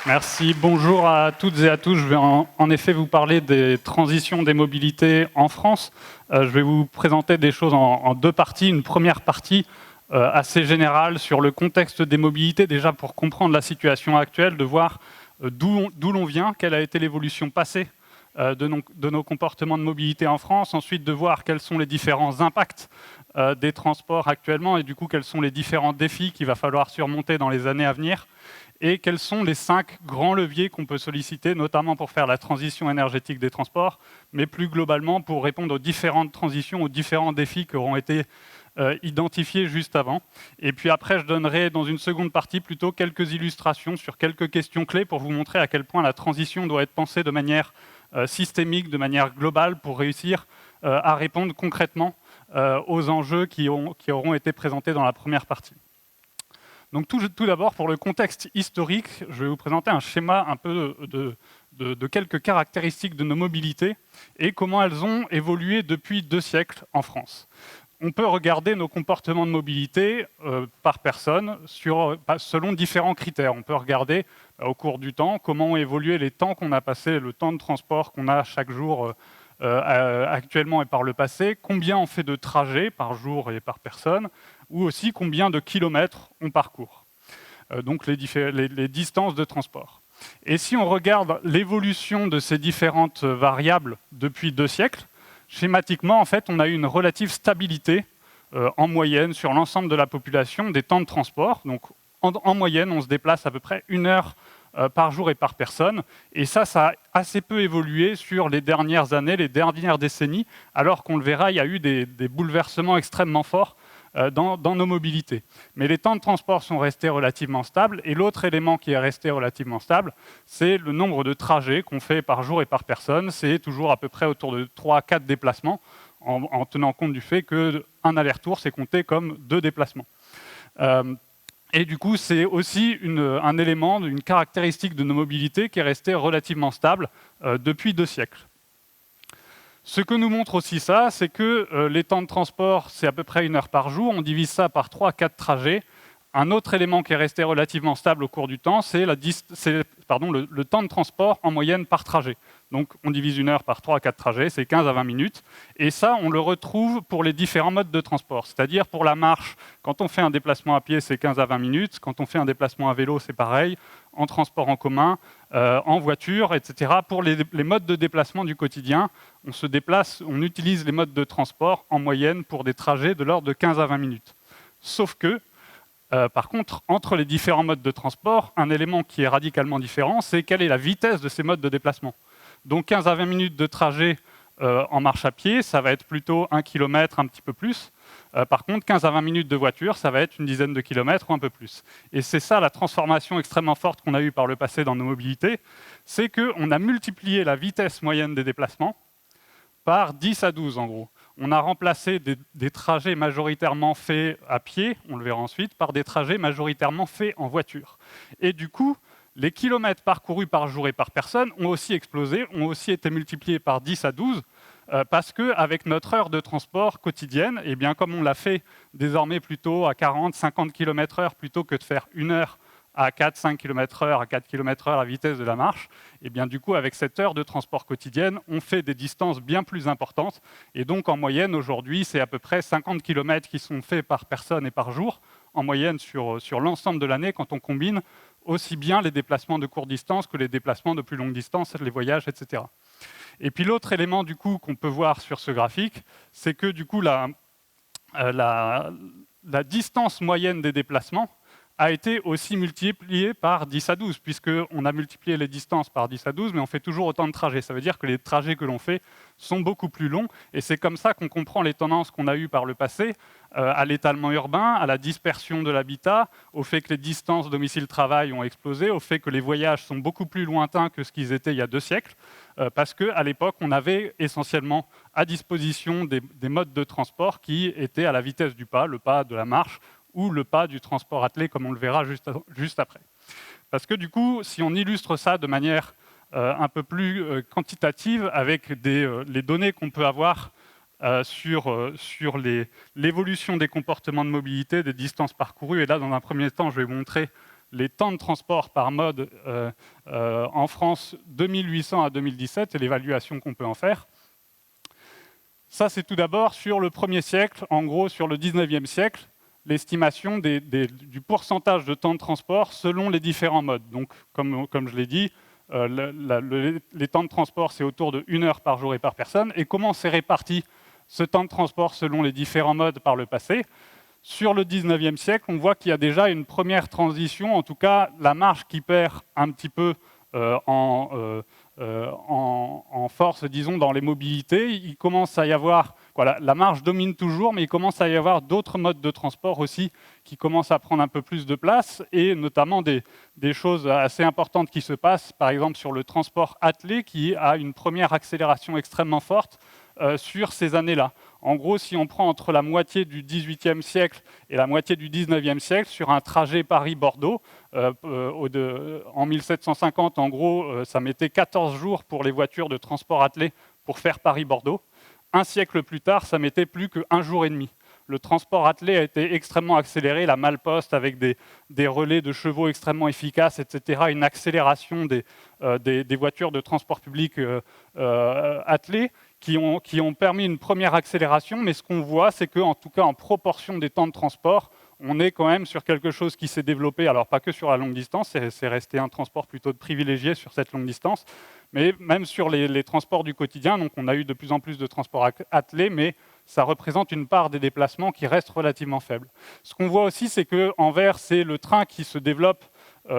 Merci, bonjour à toutes et à tous. Je vais en effet vous parler des transitions des mobilités en France. Je vais vous présenter des choses en deux parties. Une première partie assez générale sur le contexte des mobilités, déjà pour comprendre la situation actuelle, de voir d'où l'on vient, quelle a été l'évolution passée de nos comportements de mobilité en France. Ensuite, de voir quels sont les différents impacts des transports actuellement et du coup, quels sont les différents défis qu'il va falloir surmonter dans les années à venir. Et quels sont les 5 grands leviers qu'on peut solliciter, notamment pour faire la transition énergétique des transports, mais plus globalement pour répondre aux différentes transitions, aux différents défis qui auront été identifiés juste avant. Et puis après, je donnerai dans une seconde partie plutôt quelques illustrations sur quelques questions clés pour vous montrer à quel point la transition doit être pensée de manière systémique, de manière globale, pour réussir à répondre concrètement aux enjeux qui auront été présentés dans la première partie. Donc tout d'abord, pour le contexte historique, je vais vous présenter un schéma un peu de quelques caractéristiques de nos mobilités et comment elles ont évolué depuis 2 siècles en France. On peut regarder nos comportements de mobilité par personne selon différents critères. On peut regarder au cours du temps comment ont évolué les temps qu'on a passés, le temps de transport qu'on a chaque jour actuellement et par le passé, combien on fait de trajets par jour et par personne, ou aussi combien de kilomètres on parcourt, donc les distances de transport. Et si on regarde l'évolution de ces différentes variables depuis 2 siècles, schématiquement, en fait, on a eu une relative stabilité en moyenne sur l'ensemble de la population des temps de transport. Donc, en moyenne, on se déplace à peu près 1 heure par jour et par personne. Et ça a assez peu évolué sur les dernières années, les dernières décennies, alors qu'on le verra, il y a eu des bouleversements extrêmement forts dans nos mobilités. Mais les temps de transport sont restés relativement stables. Et l'autre élément qui est resté relativement stable, c'est le nombre de trajets qu'on fait par jour et par personne. C'est toujours à peu près autour de 3 à 4 déplacements, en tenant compte du fait qu'un aller-retour, c'est compté comme 2 déplacements. Et du coup, c'est aussi un élément, une caractéristique de nos mobilités qui est resté relativement stable depuis 2 siècles. Ce que nous montre aussi ça, c'est que les temps de transport, c'est à peu près 1 heure par jour. On divise ça par 3 à 4 trajets. Un autre élément qui est resté relativement stable au cours du temps, c'est le temps de transport en moyenne par trajet. Donc on divise 1 heure par 3 à 4 trajets, c'est 15 à 20 minutes. Et ça, on le retrouve pour les différents modes de transport. C'est-à-dire pour la marche, quand on fait un déplacement à pied, c'est 15 à 20 minutes. Quand on fait un déplacement à vélo, c'est pareil. En transport en commun, en voiture, etc. Pour les modes de déplacement du quotidien, on utilise les modes de transport en moyenne pour des trajets de l'ordre de 15 à 20 minutes. Sauf que, par contre, entre les différents modes de transport, un élément qui est radicalement différent, c'est quelle est la vitesse de ces modes de déplacement. Donc 15 à 20 minutes de trajet en marche à pied, ça va être plutôt 1 km, un petit peu plus. Par contre, 15 à 20 minutes de voiture, ça va être une dizaine de kilomètres ou un peu plus. Et c'est ça la transformation extrêmement forte qu'on a eue par le passé dans nos mobilités, c'est qu'on a multiplié la vitesse moyenne des déplacements par 10 à 12 en gros. On a remplacé des trajets majoritairement faits à pied, on le verra ensuite, par des trajets majoritairement faits en voiture. Et du coup, les kilomètres parcourus par jour et par personne ont aussi explosé, ont aussi été multipliés par 10 à 12, parce qu'avec notre heure de transport quotidienne, et bien comme on l'a fait désormais plutôt à 40-50 km/h plutôt que de faire 1 heure à 4-5 km/h, à 4 km/h à la vitesse de la marche, et bien du coup, avec cette heure de transport quotidienne, on fait des distances bien plus importantes. Et donc, en moyenne, aujourd'hui, c'est à peu près 50 km qui sont faits par personne et par jour, en moyenne sur l'ensemble de l'année, quand on combine aussi bien les déplacements de courte distance que les déplacements de plus longue distance, les voyages, etc. Et puis l'autre élément du coup qu'on peut voir sur ce graphique, c'est que du coup la distance moyenne des déplacements a été aussi multipliée par 10 à 12, puisqu'on a multiplié les distances par 10 à 12, mais on fait toujours autant de trajets. Ça veut dire que les trajets que l'on fait sont beaucoup plus longs, et c'est comme ça qu'on comprend les tendances qu'on a eues par le passé, à l'étalement urbain, à la dispersion de l'habitat, au fait que les distances domicile-travail ont explosé, au fait que les voyages sont beaucoup plus lointains que ce qu'ils étaient il y a 2 siècles, parce qu'à l'époque, on avait essentiellement à disposition des modes de transport qui étaient à la vitesse du pas, le pas de la marche, ou le pas du transport attelé, comme on le verra juste après. Parce que du coup, si on illustre ça de manière un peu plus quantitative avec les données qu'on peut avoir sur l'évolution des comportements de mobilité, des distances parcourues. Et là, dans un premier temps, je vais vous montrer les temps de transport par mode en France 2800 à 2017 et l'évaluation qu'on peut en faire. Ça, c'est tout d'abord sur le 1er siècle, en gros sur le 19e siècle, l'estimation du pourcentage de temps de transport selon les différents modes. Donc, comme je l'ai dit, les temps de transport, c'est autour de 1 heure par jour et par personne. Et comment s'est réparti ce temps de transport selon les différents modes par le passé? Sur le 19e siècle, on voit qu'il y a déjà une première transition, en tout cas la marge qui perd un petit peu en force, disons, dans les mobilités. Il commence à y avoir, voilà, la marge domine toujours, mais il commence à y avoir d'autres modes de transport aussi qui commencent à prendre un peu plus de place, et notamment des choses assez importantes qui se passent, par exemple sur le transport attelé, qui a une première accélération extrêmement forte sur ces années-là. En gros, si on prend entre la moitié du XVIIIe siècle et la moitié du XIXe siècle, sur un trajet Paris-Bordeaux, en 1750, en gros, ça mettait 14 jours pour les voitures de transport attelé pour faire Paris-Bordeaux. Un siècle plus tard, ça mettait plus qu'un jour et demi. Le transport attelé a été extrêmement accéléré, la malle-poste avec des relais de chevaux extrêmement efficaces, etc., une accélération des voitures de transport public attelées, qui ont permis une première accélération, mais ce qu'on voit, c'est qu'en tout cas, en proportion des temps de transport, on est quand même sur quelque chose qui s'est développé, alors pas que sur la longue distance, c'est resté un transport plutôt privilégié sur cette longue distance, mais même sur les transports du quotidien, donc on a eu de plus en plus de transports attelés, mais ça représente une part des déplacements qui reste relativement faible. Ce qu'on voit aussi, c'est qu'en vert, c'est le train qui se développe,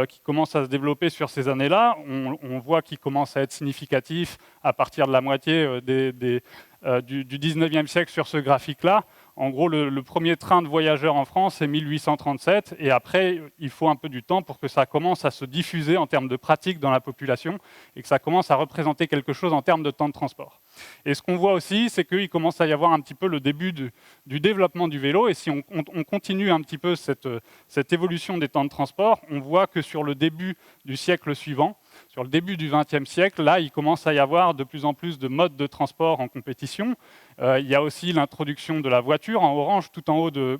qui commence à se développer sur ces années-là. On voit qu'il commence à être significatif à partir de la moitié du 19e siècle sur ce graphique-là. En gros, le premier train de voyageurs en France, c'est 1837, et après, il faut un peu du temps pour que ça commence à se diffuser en termes de pratique dans la population, et que ça commence à représenter quelque chose en termes de temps de transport. Et ce qu'on voit aussi, c'est qu'il commence à y avoir un petit peu le début du développement du vélo, et si on continue un petit peu cette évolution des temps de transport, on voit que sur le début du siècle suivant, sur le début du XXe siècle, là, il commence à y avoir de plus en plus de modes de transport en compétition. Il y a aussi l'introduction de la voiture en orange, tout en haut de...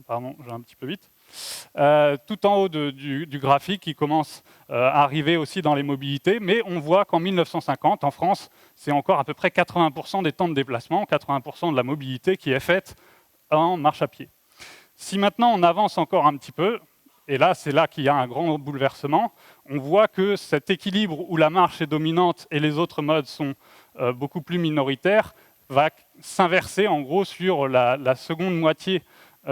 pardon, j'ai un petit peu vite. Tout en haut du graphique qui commence à arriver aussi dans les mobilités, mais on voit qu'en 1950, en France, c'est encore à peu près 80% des temps de déplacement, 80% de la mobilité qui est faite en marche à pied. Si maintenant on avance encore un petit peu, et là, c'est là qu'il y a un grand bouleversement. On voit que cet équilibre où la marche est dominante et les autres modes sont beaucoup plus minoritaires va s'inverser en gros sur la seconde moitié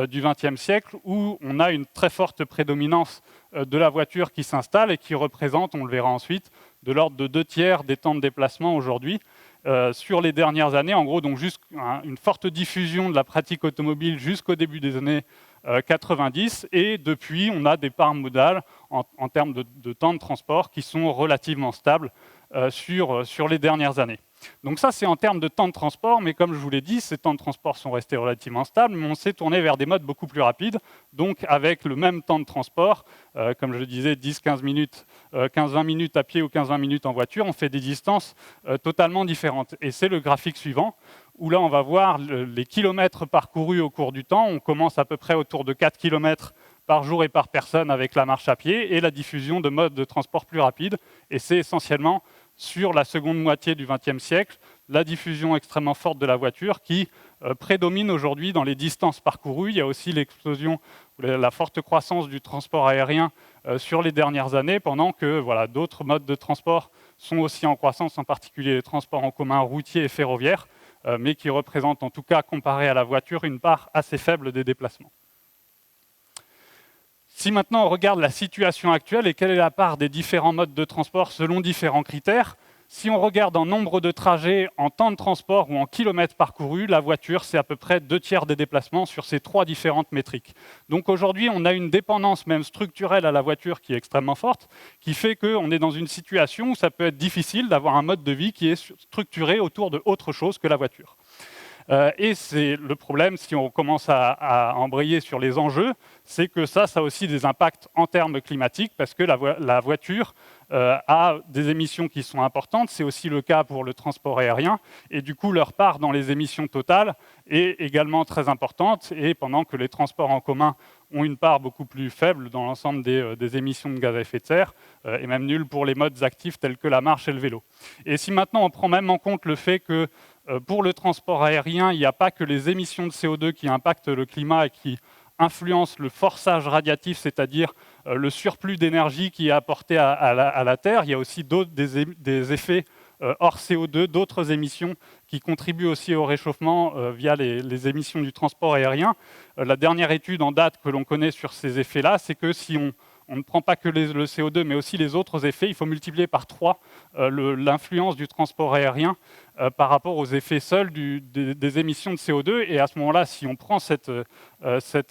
du XXe siècle, où on a une très forte prédominance de la voiture qui s'installe et qui représente, on le verra ensuite, de l'ordre de 2/3 des temps de déplacement aujourd'hui. Sur les dernières années, en gros, donc une forte diffusion de la pratique automobile jusqu'au début des années 90, et depuis, on a des parts modales en termes de temps de transport qui sont relativement stables sur les dernières années. Donc ça, c'est en termes de temps de transport, mais comme je vous l'ai dit, ces temps de transport sont restés relativement stables, mais on s'est tourné vers des modes beaucoup plus rapides, donc avec le même temps de transport, comme je le disais, 10-15 minutes, 15-20 minutes à pied ou 15-20 minutes en voiture, on fait des distances totalement différentes. Et c'est le graphique suivant, où là, on va voir les kilomètres parcourus au cours du temps. On commence à peu près autour de 4 kilomètres par jour et par personne avec la marche à pied et la diffusion de modes de transport plus rapides. Et c'est essentiellement sur la seconde moitié du XXe siècle, la diffusion extrêmement forte de la voiture qui prédomine aujourd'hui dans les distances parcourues. Il y a aussi l'explosion, la forte croissance du transport aérien sur les dernières années, pendant que voilà, d'autres modes de transport sont aussi en croissance, en particulier les transports en commun routiers et ferroviaires, mais qui représentent en tout cas, comparé à la voiture, une part assez faible des déplacements. Si maintenant on regarde la situation actuelle et quelle est la part des différents modes de transport selon différents critères, si on regarde en nombre de trajets, en temps de transport ou en kilomètres parcourus, la voiture, c'est à peu près 2/3 des déplacements sur ces 3 différentes métriques. Donc aujourd'hui, on a une dépendance même structurelle à la voiture qui est extrêmement forte, qui fait qu'on est dans une situation où ça peut être difficile d'avoir un mode de vie qui est structuré autour de autre chose que la voiture. Et c'est le problème, si on commence à embrayer sur les enjeux, c'est que ça a aussi des impacts en termes climatiques, parce que la voiture a des émissions qui sont importantes. C'est aussi le cas pour le transport aérien. Et du coup, leur part dans les émissions totales est également très importante. Et pendant que les transports en commun ont une part beaucoup plus faible dans l'ensemble des émissions de gaz à effet de serre, et même nulle pour les modes actifs tels que la marche et le vélo. Et si maintenant on prend même en compte le fait que pour le transport aérien, il n'y a pas que les émissions de CO2 qui impactent le climat et qui influencent le forçage radiatif, c'est-à-dire le surplus d'énergie qui est apporté à la Terre. Il y a aussi des effets hors CO2, d'autres émissions qui contribuent aussi au réchauffement via les émissions du transport aérien. La dernière étude en date que l'on connaît sur ces effets-là, c'est que si on ne prend pas que le CO2, mais aussi les autres effets, il faut multiplier par 3 l'influence du transport aérien par rapport aux effets seuls des émissions de CO2. Et à ce moment-là, si on prend cet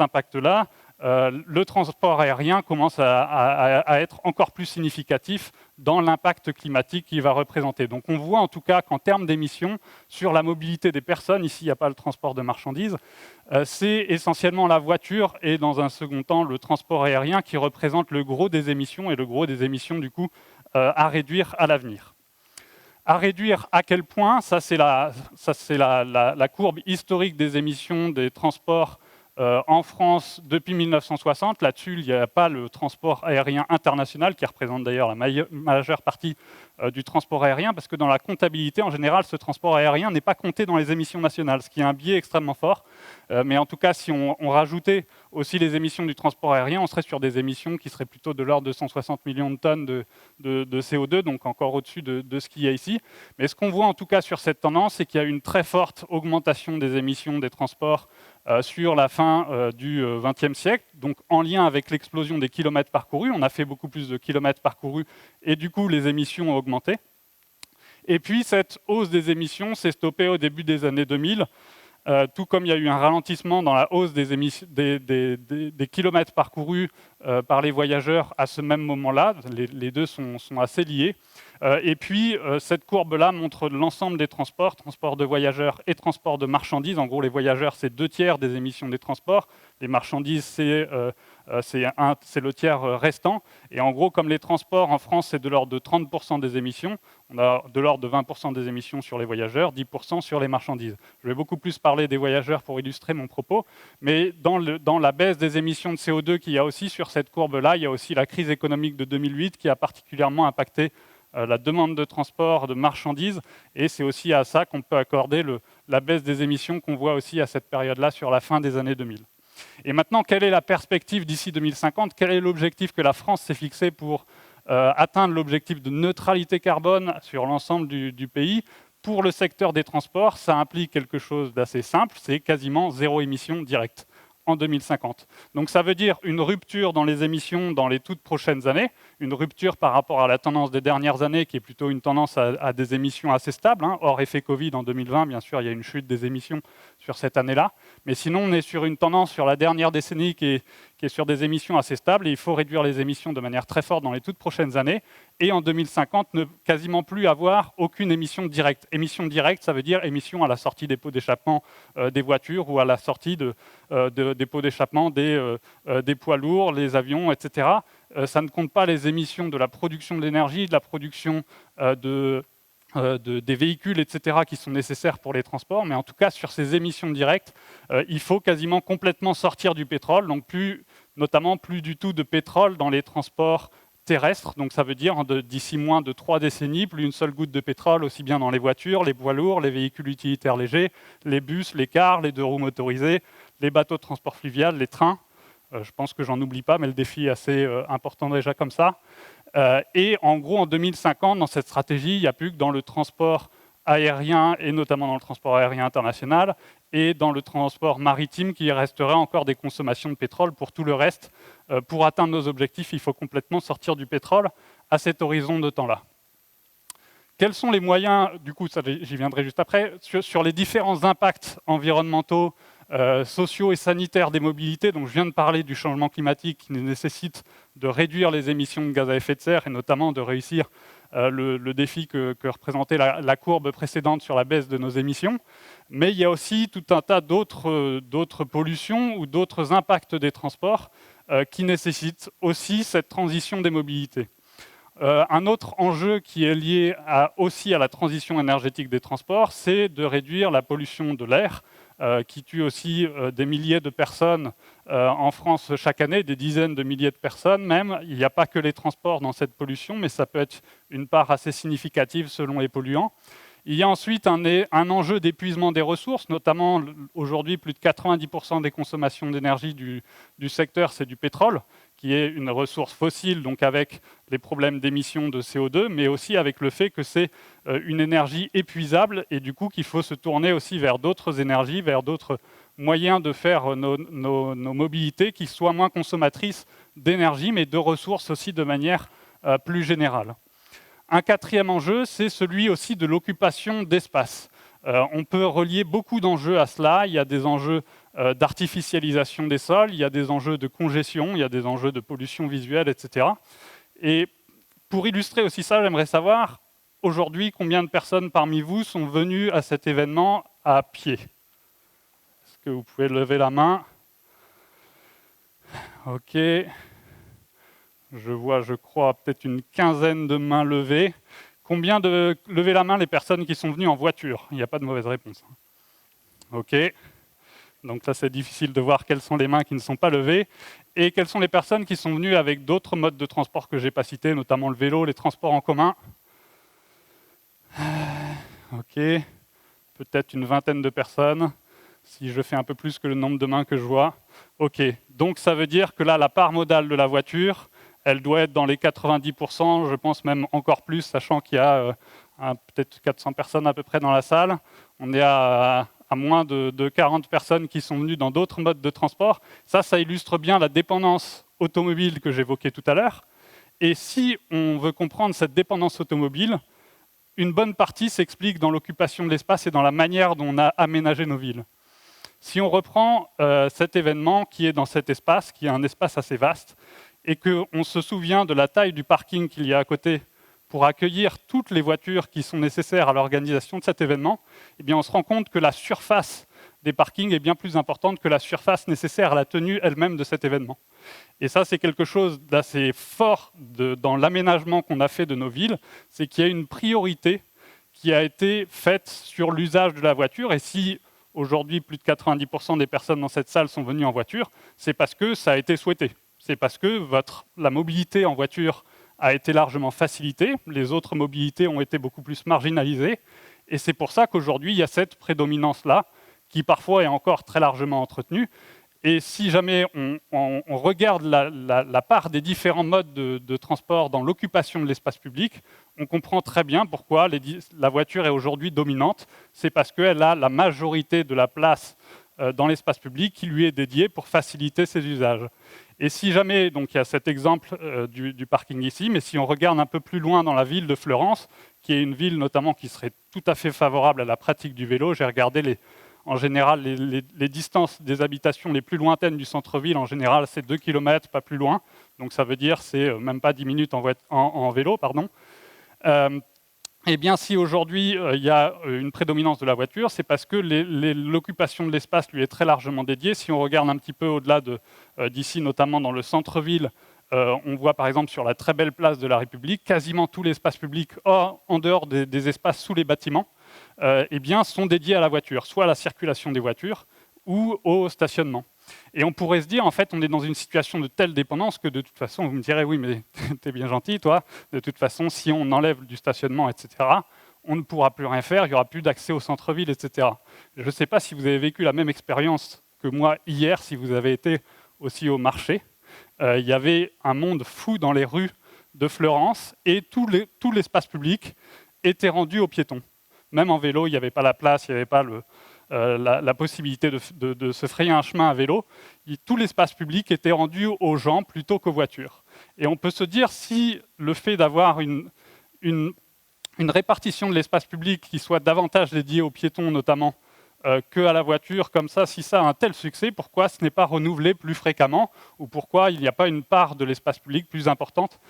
impact-là, le transport aérien commence à être encore plus significatif dans l'impact climatique qu'il va représenter. Donc on voit en tout cas qu'en termes d'émissions, sur la mobilité des personnes, ici il n'y a pas le transport de marchandises, c'est essentiellement la voiture et dans un second temps le transport aérien qui représente le gros des émissions et le gros des émissions du coup à réduire à l'avenir. À réduire à quel point? Ça c'est la courbe historique des émissions des transports en France depuis 1960. Là-dessus, il n'y a pas le transport aérien international, qui représente d'ailleurs la majeure partie du transport aérien, parce que dans la comptabilité, en général, ce transport aérien n'est pas compté dans les émissions nationales, ce qui est un biais extrêmement fort. Mais en tout cas, si on rajoutait aussi les émissions du transport aérien, on serait sur des émissions qui seraient plutôt de l'ordre de 160 millions de tonnes de CO2, donc encore au-dessus de ce qu'il y a ici. Mais ce qu'on voit en tout cas sur cette tendance, c'est qu'il y a une très forte augmentation des émissions des transports sur la fin du XXe siècle, donc en lien avec l'explosion des kilomètres parcourus. On a fait beaucoup plus de kilomètres parcourus et du coup les émissions ont augmenté. Et puis cette hausse des émissions s'est stoppée au début des années 2000, tout comme il y a eu un ralentissement dans la hausse des kilomètres parcourus par les voyageurs à ce même moment-là. Les deux sont assez liés. Et puis, cette courbe-là montre l'ensemble des transports de voyageurs et transports de marchandises. En gros, les voyageurs, c'est 2 tiers des émissions des transports. Les marchandises, c'est le tiers restant. Et en gros, comme les transports en France, c'est de l'ordre de 30% des émissions, on a de l'ordre de 20% des émissions sur les voyageurs, 10% sur les marchandises. Je vais beaucoup plus parler des voyageurs pour illustrer mon propos. Mais dans la baisse des émissions de CO2 qu'il y a aussi sur cette courbe-là, il y a aussi la crise économique de 2008 qui a particulièrement impacté la demande de transport de marchandises, et c'est aussi à ça qu'on peut accorder la baisse des émissions qu'on voit aussi à cette période-là sur la fin des années 2000. Et maintenant, quelle est la perspective d'ici 2050? Quel est l'objectif que la France s'est fixé pour atteindre l'objectif de neutralité carbone sur l'ensemble du pays? Pour le secteur des transports, ça implique quelque chose d'assez simple, c'est quasiment zéro émission directe en 2050. Donc ça veut dire une rupture dans les émissions dans les toutes prochaines années, une rupture par rapport à la tendance des dernières années qui est plutôt une tendance à des émissions assez stables. Hors effet Covid en 2020, bien sûr, il y a une chute des émissions sur cette année-là. Mais sinon, on est sur une tendance sur la dernière décennie qui est sur des émissions assez stables et il faut réduire les émissions de manière très forte dans les toutes prochaines années. Et en 2050, ne quasiment plus avoir aucune émission directe. Émission directe, ça veut dire émission à la sortie des pots d'échappement des voitures ou à la sortie des pots d'échappement des poids lourds, les avions, etc. Ça ne compte pas les émissions de la production de l'énergie, de la production des véhicules, etc., qui sont nécessaires pour les transports. Mais en tout cas, sur ces émissions directes, il faut quasiment complètement sortir du pétrole, donc notamment plus du tout de pétrole dans les transports terrestres. Donc ça veut dire d'ici moins de 3 décennies, plus une seule goutte de pétrole, aussi bien dans les voitures, les poids lourds, les véhicules utilitaires légers, les bus, les cars, les 2 roues motorisés, les bateaux de transport fluvial, les trains. Je pense que j'en oublie pas, mais le défi est assez important déjà comme ça. Et en gros, en 2050, dans cette stratégie, il n'y a plus que dans le transport aérien, et notamment dans le transport aérien international, et dans le transport maritime, qu'il resterait encore des consommations de pétrole. Pour tout le reste, pour atteindre nos objectifs, il faut complètement sortir du pétrole à cet horizon de temps-là. Quels sont les moyens, du coup, j'y viendrai juste après, sur les différents impacts environnementaux, sociaux et sanitaires des mobilités? Donc, je viens de parler du changement climatique qui nécessite de réduire les émissions de gaz à effet de serre et notamment de réussir le défi que représentait la courbe précédente sur la baisse de nos émissions. Mais il y a aussi tout un tas d'autres pollutions ou d'autres impacts des transports qui nécessitent aussi cette transition des mobilités. Un autre enjeu qui est lié aussi à la transition énergétique des transports, c'est de réduire la pollution de l'air, qui tue aussi des milliers de personnes en France chaque année, des dizaines de milliers de personnes même. Il n'y a pas que les transports dans cette pollution, mais ça peut être une part assez significative selon les polluants. Il y a ensuite un enjeu d'épuisement des ressources, notamment aujourd'hui plus de 90% des consommations d'énergie du secteur, c'est du pétrole, qui est une ressource fossile, donc avec les problèmes d'émission de CO2, mais aussi avec le fait que c'est une énergie épuisable et du coup qu'il faut se tourner aussi vers d'autres énergies, vers d'autres moyens de faire nos mobilités qui soient moins consommatrices d'énergie, mais de ressources aussi de manière plus générale. Un quatrième enjeu, c'est celui aussi de l'occupation d'espace. On peut relier beaucoup d'enjeux à cela. Il y a des enjeux d'artificialisation des sols, il y a des enjeux de congestion, il y a des enjeux de pollution visuelle, etc. Et pour illustrer aussi ça, j'aimerais savoir, aujourd'hui, combien de personnes parmi vous sont venues à cet événement à pied? Est-ce que vous pouvez lever la main? Ok. Je vois, je crois, peut-être une quinzaine de mains levées. Combien de lever la main les personnes qui sont venues en voiture? Il n'y a pas de mauvaise réponse. Ok. Donc ça, c'est difficile de voir quelles sont les mains qui ne sont pas levées. Et quelles sont les personnes qui sont venues avec d'autres modes de transport que je n'ai pas cités, notamment le vélo, les transports en commun? Ok. Peut-être une vingtaine de personnes, si je fais un peu plus que le nombre de mains que je vois. Ok. Donc ça veut dire que là, la part modale de la voiture, elle doit être dans les 90%, je pense même encore plus, sachant qu'il y a peut-être 400 personnes à peu près dans la salle. On est à moins de 40 personnes qui sont venues dans d'autres modes de transport. Ça illustre bien la dépendance automobile que j'évoquais tout à l'heure. Et si on veut comprendre cette dépendance automobile, une bonne partie s'explique dans l'occupation de l'espace et dans la manière dont on a aménagé nos villes. Si on reprend cet événement qui est dans cet espace, qui est un espace assez vaste, et qu'on se souvient de la taille du parking qu'il y a à côté pour accueillir toutes les voitures qui sont nécessaires à l'organisation de cet événement, eh bien on se rend compte que la surface des parkings est bien plus importante que la surface nécessaire à la tenue elle-même de cet événement. Et ça, c'est quelque chose d'assez fort dans l'aménagement qu'on a fait de nos villes, c'est qu'il y a une priorité qui a été faite sur l'usage de la voiture. Et si aujourd'hui plus de 90% des personnes dans cette salle sont venues en voiture, c'est parce que ça a été souhaité. C'est parce que la mobilité en voiture a été largement facilitée, les autres mobilités ont été beaucoup plus marginalisées, et c'est pour ça qu'aujourd'hui, il y a cette prédominance-là, qui parfois est encore très largement entretenue. Et si jamais on regarde la part des différents modes de transport dans l'occupation de l'espace public, on comprend très bien pourquoi la voiture est aujourd'hui dominante. C'est parce qu'elle a la majorité de la place dans l'espace public qui lui est dédiée pour faciliter ses usages. Et si jamais, donc il y a cet exemple du parking ici, mais si on regarde un peu plus loin dans la ville de Fleurance, qui est une ville notamment qui serait tout à fait favorable à la pratique du vélo, j'ai regardé en général les distances des habitations les plus lointaines du centre-ville, en général c'est 2 km, pas plus loin, donc ça veut dire c'est même pas 10 minutes en vélo, pardon. Eh bien, si aujourd'hui il y a une prédominance de la voiture, c'est parce que l'occupation de l'espace lui est très largement dédiée. Si on regarde un petit peu au-delà d'ici, notamment dans le centre-ville, on voit par exemple sur la très belle place de la République, quasiment tout l'espace public en dehors des espaces sous les bâtiments, eh bien, sont dédiés à la voiture, soit à la circulation des voitures ou au stationnement. Et on pourrait se dire, en fait, on est dans une situation de telle dépendance que de toute façon, vous me direz, oui, mais t'es bien gentil, toi. De toute façon, si on enlève du stationnement, etc., on ne pourra plus rien faire, il n'y aura plus d'accès au centre-ville, etc. Je ne sais pas si vous avez vécu la même expérience que moi hier, si vous avez été aussi au marché. Il y avait un monde fou dans les rues de Fleurance et tout l'espace public était rendu aux piétons. Même en vélo, il n'y avait pas la place, il n'y avait pas la possibilité de se frayer un chemin à vélo. Tout l'espace public était rendu aux gens plutôt qu'aux voitures. Et on peut se dire, si le fait d'avoir une répartition de l'espace public qui soit davantage dédiée aux piétons notamment, qu'à la voiture, comme ça, si ça a un tel succès, pourquoi ce n'est pas renouvelé plus fréquemment, ou pourquoi il n'y a pas une part de l'espace public plus importante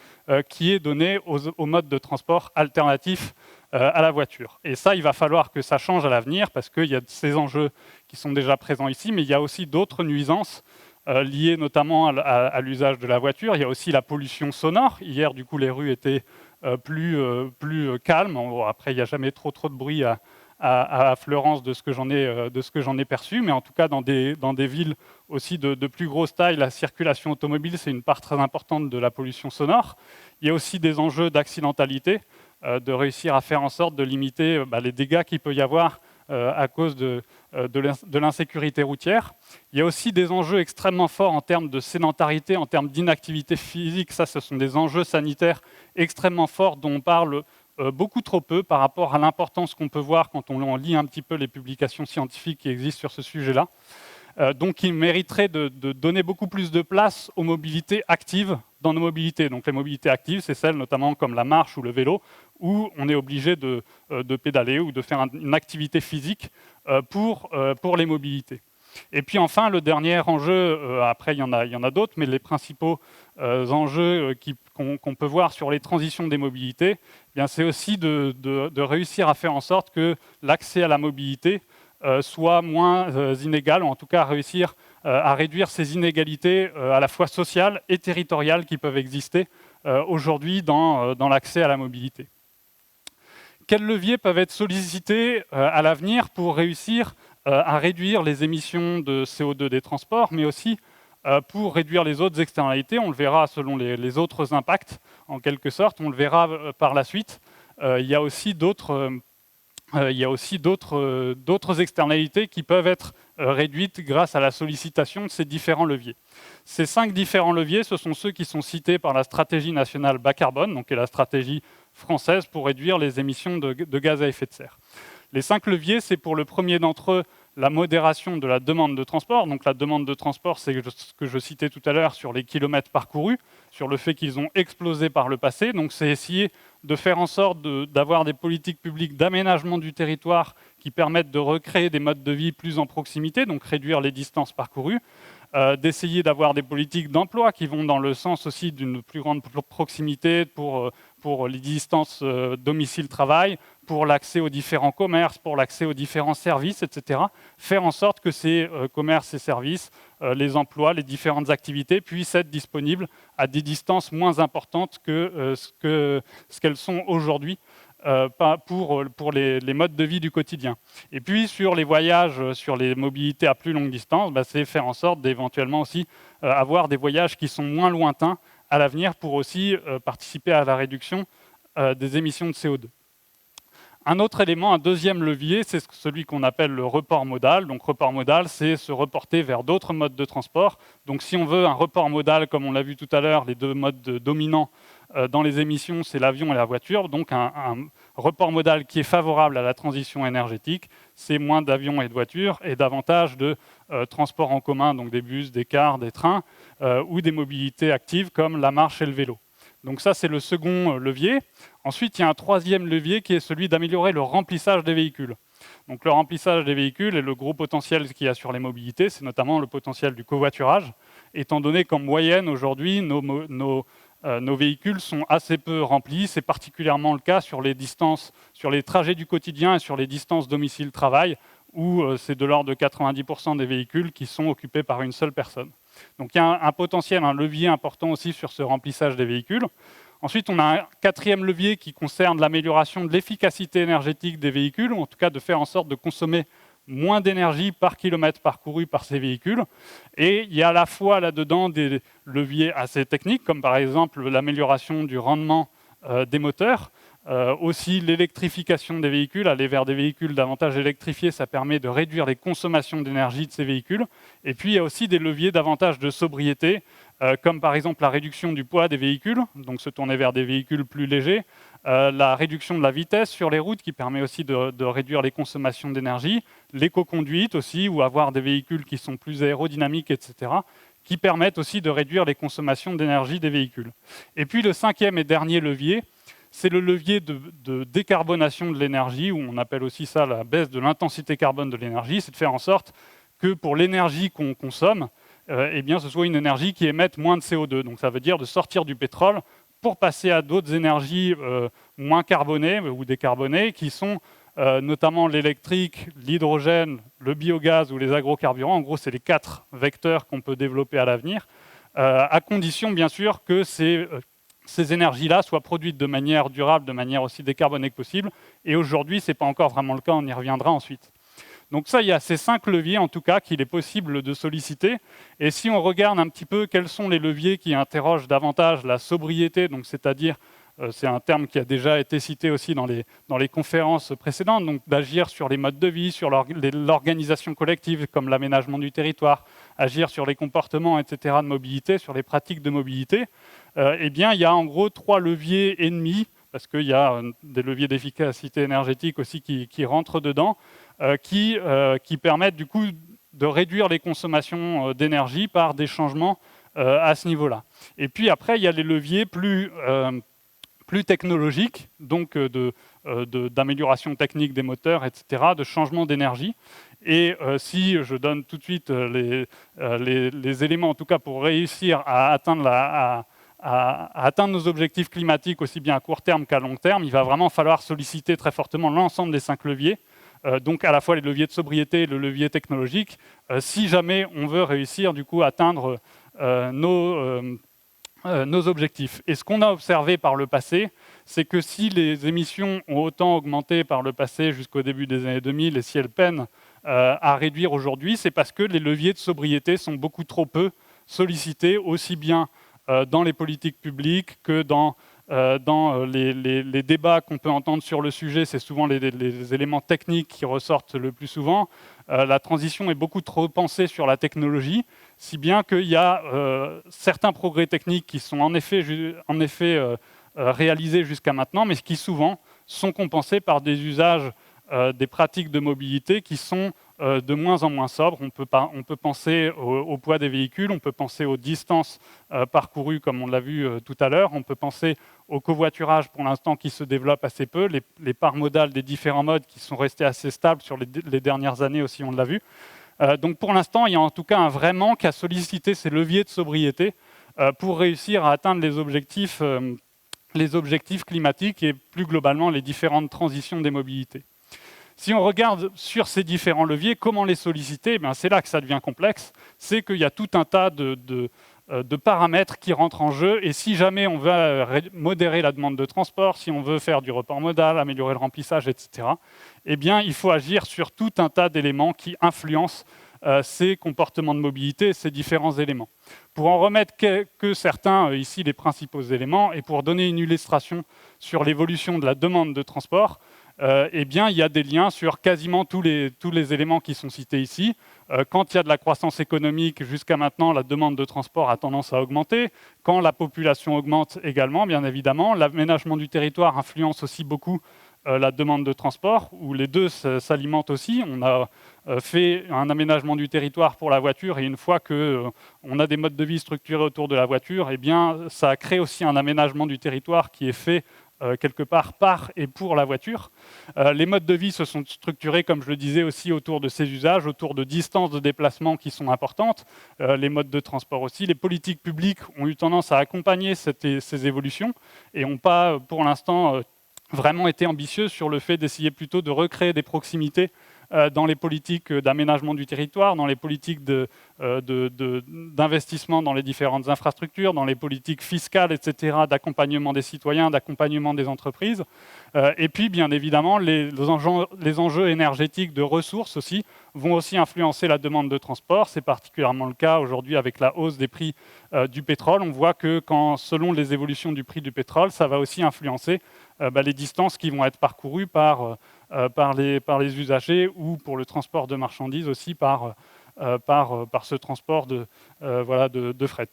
qui est donnée aux modes de transport alternatifs à la voiture. Et ça, il va falloir que ça change à l'avenir, parce qu'il y a ces enjeux qui sont déjà présents ici, mais il y a aussi d'autres nuisances liées notamment à l'usage de la voiture. Il y a aussi la pollution sonore. Hier, du coup, les rues étaient plus calmes. Bon, après, il n'y a jamais trop de bruit à Fleurance de ce que j'en ai perçu, mais en tout cas dans des villes aussi de plus grosse taille, la circulation automobile, c'est une part très importante de la pollution sonore. Il y a aussi des enjeux d'accidentalité, de réussir à faire en sorte de limiter les dégâts qu'il peut y avoir à cause de l'insécurité routière. Il y a aussi des enjeux extrêmement forts en termes de sédentarité, en termes d'inactivité physique. Ça, ce sont des enjeux sanitaires extrêmement forts dont on parle beaucoup trop peu par rapport à l'importance qu'on peut voir quand on lit un petit peu les publications scientifiques qui existent sur ce sujet-là. Donc il mériterait de donner beaucoup plus de place aux mobilités actives dans nos mobilités. Donc les mobilités actives, c'est celles notamment comme la marche ou le vélo, où on est obligé de pédaler ou de faire une activité physique pour les mobilités. Et puis enfin, le dernier enjeu, après il y en a d'autres, mais les principaux enjeux qu'on peut voir sur les transitions des mobilités, c'est aussi de réussir à faire en sorte que l'accès à la mobilité soit moins inégal, ou en tout cas réussir à réduire ces inégalités à la fois sociales et territoriales qui peuvent exister aujourd'hui dans l'accès à la mobilité. Quels leviers peuvent être sollicités à l'avenir pour réussir à réduire les émissions de CO2 des transports, mais aussi pour réduire les autres externalités? On le verra selon les autres impacts, en quelque sorte, on le verra par la suite. Il y a aussi d'autres externalités qui peuvent être réduites grâce à la sollicitation de ces différents leviers. Ces 5 différents leviers, ce sont ceux qui sont cités par la stratégie nationale bas carbone, donc qui est la stratégie française pour réduire les émissions de gaz à effet de serre. Les 5 leviers, c'est pour le premier d'entre eux la modération de la demande de transport. Donc la demande de transport, c'est ce que je citais tout à l'heure sur les kilomètres parcourus, sur le fait qu'ils ont explosé par le passé. Donc c'est essayer de faire en sorte d'avoir des politiques publiques d'aménagement du territoire qui permettent de recréer des modes de vie plus en proximité, donc réduire les distances parcourues, d'essayer d'avoir des politiques d'emploi qui vont dans le sens aussi d'une plus grande proximité pour les distances domicile-travail, pour l'accès aux différents commerces, pour l'accès aux différents services, etc. Faire en sorte que ces commerces et services, les emplois, les différentes activités puissent être disponibles à des distances moins importantes que ce qu'elles sont aujourd'hui pour les modes de vie du quotidien. Et puis sur les voyages, sur les mobilités à plus longue distance, c'est faire en sorte d'éventuellement aussi avoir des voyages qui sont moins lointains à l'avenir pour aussi participer à la réduction des émissions de CO2. Un autre élément, un deuxième levier, c'est celui qu'on appelle le report modal. Donc report modal, c'est se reporter vers d'autres modes de transport. Donc si on veut un report modal, comme on l'a vu tout à l'heure, les deux modes dominants dans les émissions, c'est l'avion et la voiture. Donc un report modal qui est favorable à la transition énergétique, c'est moins d'avions et de voitures et davantage de transports en commun, donc des bus, des cars, des trains, ou des mobilités actives comme la marche et le vélo. Donc ça, c'est le second levier. Ensuite, il y a un troisième levier qui est celui d'améliorer le remplissage des véhicules. Donc le remplissage des véhicules et le gros potentiel qu'il y a sur les mobilités, c'est notamment le potentiel du covoiturage, étant donné qu'en moyenne, aujourd'hui, nos véhicules sont assez peu remplis. C'est particulièrement le cas sur les distances, sur les trajets du quotidien et sur les distances domicile-travail, où c'est de l'ordre de 90% des véhicules qui sont occupés par une seule personne. Donc il y a un potentiel, un levier important aussi sur ce remplissage des véhicules. Ensuite, on a un quatrième levier qui concerne l'amélioration de l'efficacité énergétique des véhicules, ou en tout cas de faire en sorte de consommer moins d'énergie par kilomètre parcouru par ces véhicules. Et il y a à la fois là-dedans des leviers assez techniques, comme par exemple l'amélioration du rendement des moteurs, aussi l'électrification des véhicules. Aller vers des véhicules davantage électrifiés, ça permet de réduire les consommations d'énergie de ces véhicules. Et puis il y a aussi des leviers davantage de sobriété, comme par exemple la réduction du poids des véhicules, donc se tourner vers des véhicules plus légers, la réduction de la vitesse sur les routes qui permet aussi de réduire les consommations d'énergie, l'éco-conduite aussi, ou avoir des véhicules qui sont plus aérodynamiques, etc., qui permettent aussi de réduire les consommations d'énergie des véhicules. Et puis le cinquième et dernier levier, c'est le levier de décarbonation de l'énergie, ou on appelle aussi ça la baisse de l'intensité carbone de l'énergie. C'est de faire en sorte que pour l'énergie qu'on consomme, eh bien, ce soit une énergie qui émette moins de CO2. Donc ça veut dire de sortir du pétrole pour passer à d'autres énergies moins carbonées ou décarbonées, qui sont notamment l'électrique, l'hydrogène, le biogaz ou les agrocarburants. En gros, c'est les 4 vecteurs qu'on peut développer à l'avenir, à condition, bien sûr, que ces énergies-là soient produites de manière durable, de manière aussi décarbonée que possible. Et aujourd'hui, ce n'est pas encore vraiment le cas, on y reviendra ensuite. Donc ça, il y a ces 5 leviers, en tout cas, qu'il est possible de solliciter. Et si on regarde un petit peu quels sont les leviers qui interrogent davantage la sobriété, donc c'est-à-dire, c'est un terme qui a déjà été cité aussi dans les conférences précédentes, donc d'agir sur les modes de vie, sur l'organisation collective, comme l'aménagement du territoire, agir sur les comportements, etc., de mobilité, sur les pratiques de mobilité, eh bien, il y a en gros 3 leviers ennemis, parce qu'il y a des leviers d'efficacité énergétique aussi qui rentrent dedans, qui permettent du coup de réduire les consommations d'énergie par des changements à ce niveau-là. Et puis après, il y a les leviers plus technologiques, donc d'amélioration technique des moteurs, etc., de changement d'énergie. Et si je donne tout de suite les éléments, en tout cas pour réussir à atteindre nos objectifs climatiques aussi bien à court terme qu'à long terme, il va vraiment falloir solliciter très fortement l'ensemble des 5 leviers, donc à la fois les leviers de sobriété et le levier technologique, si jamais on veut réussir du coup à atteindre nos objectifs. Et ce qu'on a observé par le passé, c'est que si les émissions ont autant augmenté par le passé jusqu'au début des années 2000 et si elles peinent à réduire aujourd'hui, c'est parce que les leviers de sobriété sont beaucoup trop peu sollicités, aussi bien dans les politiques publiques que dans les débats qu'on peut entendre sur le sujet. C'est souvent les éléments techniques qui ressortent le plus souvent. La transition est beaucoup trop pensée sur la technologie, si bien qu'il y a certains progrès techniques qui sont en effet réalisés jusqu'à maintenant, mais qui souvent sont compensés par des usages, des pratiques de mobilité qui sont de moins en moins sobres. On peut penser au poids des véhicules, on peut penser aux distances parcourues, comme on l'a vu tout à l'heure, on peut penser au covoiturage pour l'instant qui se développe assez peu, les parts modales des différents modes qui sont restés assez stables sur les dernières années aussi, on l'a vu. Donc pour l'instant, il y a en tout cas un vrai manque à solliciter ces leviers de sobriété pour réussir à atteindre les objectifs climatiques et plus globalement les différentes transitions des mobilités. Si on regarde sur ces différents leviers, comment les solliciter, c'est là que ça devient complexe. C'est qu'il y a tout un tas de paramètres qui rentrent en jeu. Et si jamais on veut modérer la demande de transport, si on veut faire du report modal, améliorer le remplissage, etc., eh bien, il faut agir sur tout un tas d'éléments qui influencent ces comportements de mobilité, ces différents éléments. Pour en remettre que certains, ici les principaux éléments, et pour donner une illustration sur l'évolution de la demande de transport, eh bien, il y a des liens sur quasiment tous les éléments qui sont cités ici. Quand il y a de la croissance économique, jusqu'à maintenant, la demande de transport a tendance à augmenter. Quand la population augmente également, bien évidemment, l'aménagement du territoire influence aussi beaucoup la demande de transport, où les deux s'alimentent aussi. On a fait un aménagement du territoire pour la voiture, et une fois qu'on a des modes de vie structurés autour de la voiture, eh bien, ça crée aussi un aménagement du territoire qui est fait quelque part par et pour la voiture. Les modes de vie se sont structurés, comme je le disais, aussi autour de ces usages, autour de distances de déplacement qui sont importantes, les modes de transport aussi. Les politiques publiques ont eu tendance à accompagner ces évolutions et n'ont pas, pour l'instant, vraiment été ambitieux sur le fait d'essayer plutôt de recréer des proximités dans les politiques d'aménagement du territoire, dans les politiques d'investissement dans les différentes infrastructures, dans les politiques fiscales, etc., d'accompagnement des citoyens, d'accompagnement des entreprises. Et puis, bien évidemment, les enjeux énergétiques de ressources aussi vont aussi influencer la demande de transport. C'est particulièrement le cas aujourd'hui avec la hausse des prix du pétrole. On voit que selon les évolutions du prix du pétrole, ça va aussi influencer les distances qui vont être parcourues par les usagers ou pour le transport de marchandises aussi par ce transport de fret.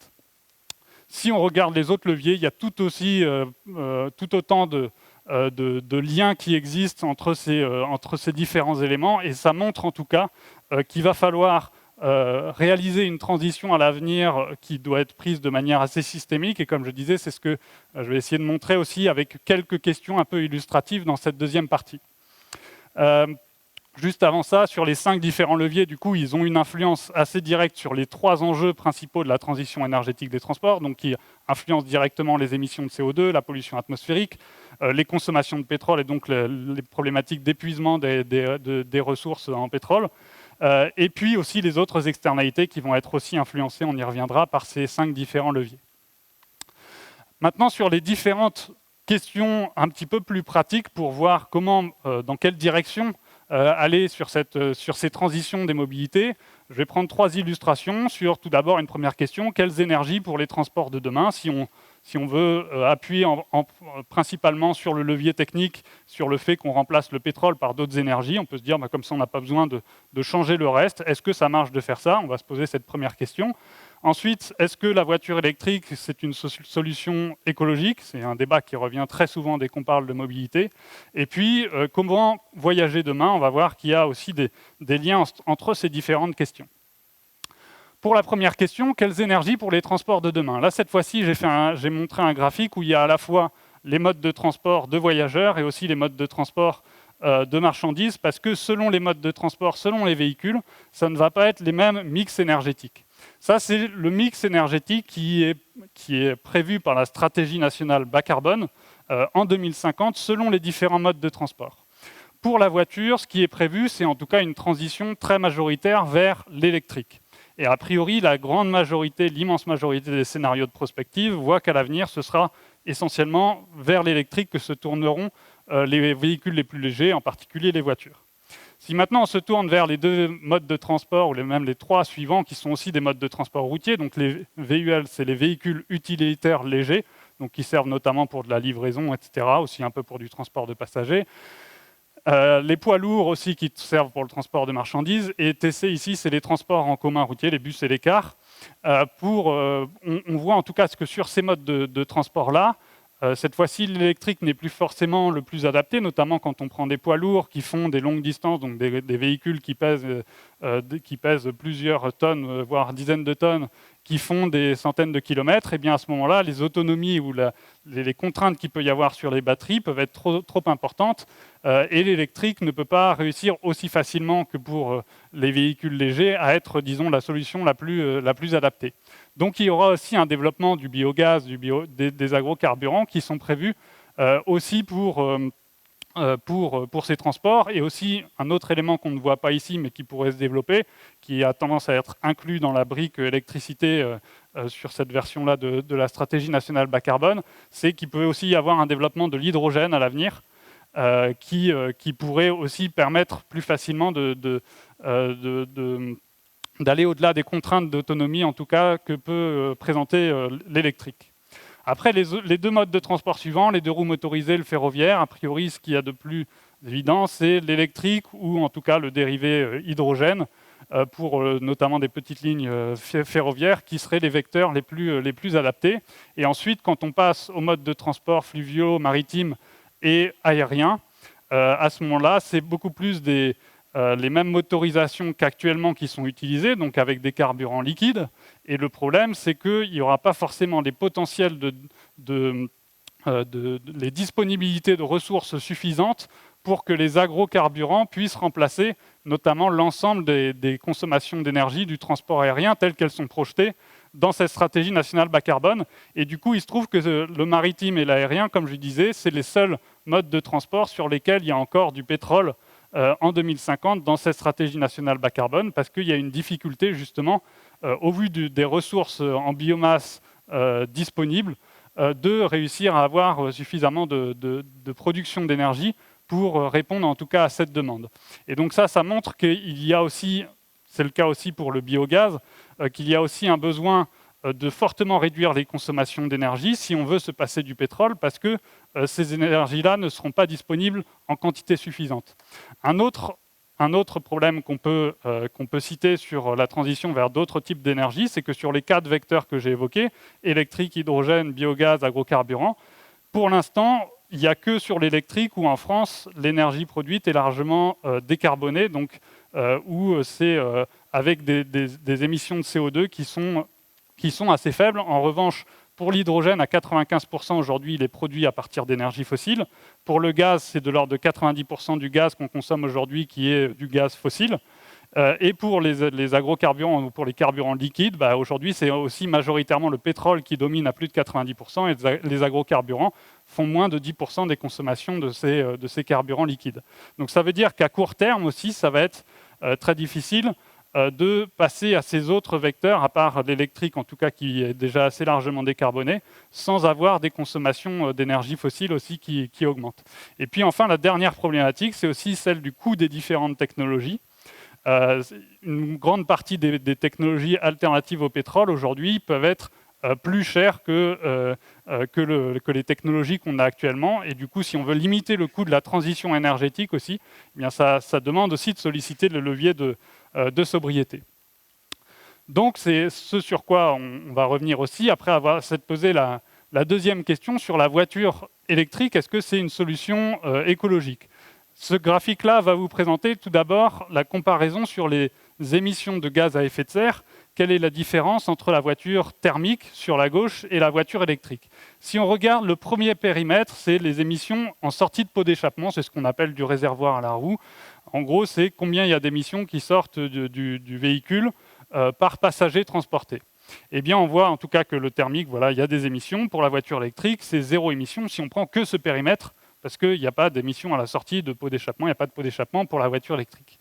Si on regarde les autres leviers, il y a tout autant de liens qui existent entre ces différents éléments, et ça montre en tout cas qu'il va falloir réaliser une transition à l'avenir qui doit être prise de manière assez systémique. Et comme je disais, c'est ce que je vais essayer de montrer aussi avec quelques questions un peu illustratives dans cette deuxième partie. Juste avant ça, sur les 5 différents leviers, du coup, ils ont une influence assez directe sur les 3 enjeux principaux de la transition énergétique des transports, donc qui influencent directement les émissions de CO2, la pollution atmosphérique, les consommations de pétrole et donc les problématiques d'épuisement des ressources en pétrole, et puis aussi les autres externalités qui vont être aussi influencées, on y reviendra, par ces 5 différents leviers. Maintenant, sur les différentes questions un petit peu plus pratiques pour voir comment, dans quelle direction aller sur ces transitions des mobilités. Je vais prendre 3 illustrations sur tout d'abord une première question, quelles énergies pour les transports de demain, si on veut appuyer principalement sur le levier technique, sur le fait qu'on remplace le pétrole par d'autres énergies, on peut se dire comme ça on n'a pas besoin de changer le reste. Est-ce que ça marche de faire ça? On va se poser cette première question. Ensuite, est-ce que la voiture électrique, c'est une solution écologique? C'est un débat qui revient très souvent dès qu'on parle de mobilité. Et puis, comment voyager demain? On va voir qu'il y a aussi des liens entre ces différentes questions. Pour la première question, quelles énergies pour les transports de demain? Là, cette fois-ci, j'ai montré un graphique où il y a à la fois les modes de transport de voyageurs et aussi les modes de transport de marchandises, parce que selon les modes de transport, selon les véhicules, ça ne va pas être les mêmes mix énergétiques. Ça, c'est le mix énergétique qui est prévu par la stratégie nationale bas carbone en 2050, selon les différents modes de transport. Pour la voiture, ce qui est prévu, c'est en tout cas une transition très majoritaire vers l'électrique. Et a priori, la grande majorité, l'immense majorité des scénarios de prospective voient qu'à l'avenir, ce sera essentiellement vers l'électrique que se tourneront les véhicules les plus légers, en particulier les voitures. Si maintenant on se tourne vers les 2 modes de transport, ou même les 3 suivants, qui sont aussi des modes de transport routiers, donc les VUL, c'est les véhicules utilitaires légers, donc qui servent notamment pour de la livraison, etc., aussi un peu pour du transport de passagers. Les poids lourds aussi qui servent pour le transport de marchandises, et TC ici, c'est les transports en commun routiers, les bus et les cars. On voit en tout cas que sur ces modes de transport-là, cette fois-ci, l'électrique n'est plus forcément le plus adapté, notamment quand on prend des poids lourds qui font des longues distances, donc des véhicules qui pèsent plusieurs tonnes, voire dizaines de tonnes, qui font des centaines de kilomètres. Et bien à ce moment-là, les autonomies ou les contraintes qu'il peut y avoir sur les batteries peuvent être trop importantes, et l'électrique ne peut pas réussir aussi facilement que pour les véhicules légers à être, disons, la solution la plus adaptée. Donc il y aura aussi un développement du biogaz, des agrocarburants qui sont prévus aussi pour ces transports. Et aussi un autre élément qu'on ne voit pas ici mais qui pourrait se développer, qui a tendance à être inclus dans la brique électricité sur cette version-là de la stratégie nationale bas carbone, c'est qu'il peut aussi y avoir un développement de l'hydrogène à l'avenir qui pourrait aussi permettre plus facilement d'aller au-delà des contraintes d'autonomie, en tout cas, que peut présenter l'électrique. Après, les 2 modes de transport suivants, les 2 roues motorisées, le ferroviaire, a priori, ce qu'il y a de plus évident, c'est l'électrique ou en tout cas le dérivé hydrogène pour notamment des petites lignes ferroviaires qui seraient les vecteurs les plus adaptés. Et ensuite, quand on passe aux modes de transport fluviaux, maritimes et aériens, à ce moment-là, c'est beaucoup plus les mêmes motorisations qu'actuellement qui sont utilisées, donc avec des carburants liquides. Et le problème, c'est qu'il n'y aura pas forcément les potentiels les disponibilités de ressources suffisantes pour que les agrocarburants puissent remplacer notamment l'ensemble des consommations d'énergie du transport aérien telles qu'elles sont projetées dans cette stratégie nationale bas carbone. Et du coup, il se trouve que le maritime et l'aérien, comme je disais, c'est les seuls modes de transport sur lesquels il y a encore du pétrole en 2050 dans cette stratégie nationale bas carbone, parce qu'il y a une difficulté justement, au vu des ressources en biomasse disponibles, de réussir à avoir suffisamment de production d'énergie pour répondre en tout cas à cette demande. Et donc ça montre qu'il y a aussi, c'est le cas aussi pour le biogaz, qu'il y a aussi un besoin de fortement réduire les consommations d'énergie si on veut se passer du pétrole, parce que ces énergies-là ne seront pas disponibles en quantité suffisante. Un autre problème qu'on peut citer sur la transition vers d'autres types d'énergie, c'est que sur les 4 vecteurs que j'ai évoqués, électrique, hydrogène, biogaz, agrocarburant, pour l'instant, il n'y a que sur l'électrique où en France, l'énergie produite est largement décarbonée, donc où c'est avec des émissions de CO2 qui sont assez faibles. En revanche, pour l'hydrogène, à 95% aujourd'hui, il est produit à partir d'énergie fossile. Pour le gaz, c'est de l'ordre de 90% du gaz qu'on consomme aujourd'hui qui est du gaz fossile. Et pour les agrocarburants ou pour les carburants liquides, aujourd'hui, c'est aussi majoritairement le pétrole qui domine à plus de 90% et les agrocarburants font moins de 10% des consommations de ces carburants liquides. Donc ça veut dire qu'à court terme aussi, ça va être très difficile de passer à ces autres vecteurs, à part l'électrique en tout cas qui est déjà assez largement décarboné, sans avoir des consommations d'énergie fossile aussi qui augmentent. Et puis enfin, la dernière problématique, c'est aussi celle du coût des différentes technologies. Une grande partie des technologies alternatives au pétrole aujourd'hui peuvent être plus chères que les technologies qu'on a actuellement. Et du coup, si on veut limiter le coût de la transition énergétique aussi, eh bien ça demande aussi de solliciter le levier de sobriété. Donc c'est ce sur quoi on va revenir aussi, après avoir posé la deuxième question sur la voiture électrique. Est-ce que c'est une solution écologique ? Ce graphique-là va vous présenter tout d'abord la comparaison sur les émissions de gaz à effet de serre. Quelle est la différence entre la voiture thermique sur la gauche et la voiture électrique? Si on regarde le premier périmètre, c'est les émissions en sortie de pot d'échappement, c'est ce qu'on appelle du réservoir à la roue. En gros, c'est combien il y a d'émissions qui sortent du véhicule par passager transporté. Eh bien, on voit en tout cas que le thermique, voilà, il y a des émissions. Pour la voiture électrique, c'est 0 émission si on prend que ce périmètre, parce qu'il n'y a pas d'émission à la sortie de pot d'échappement, il n'y a pas de pot d'échappement pour la voiture électrique.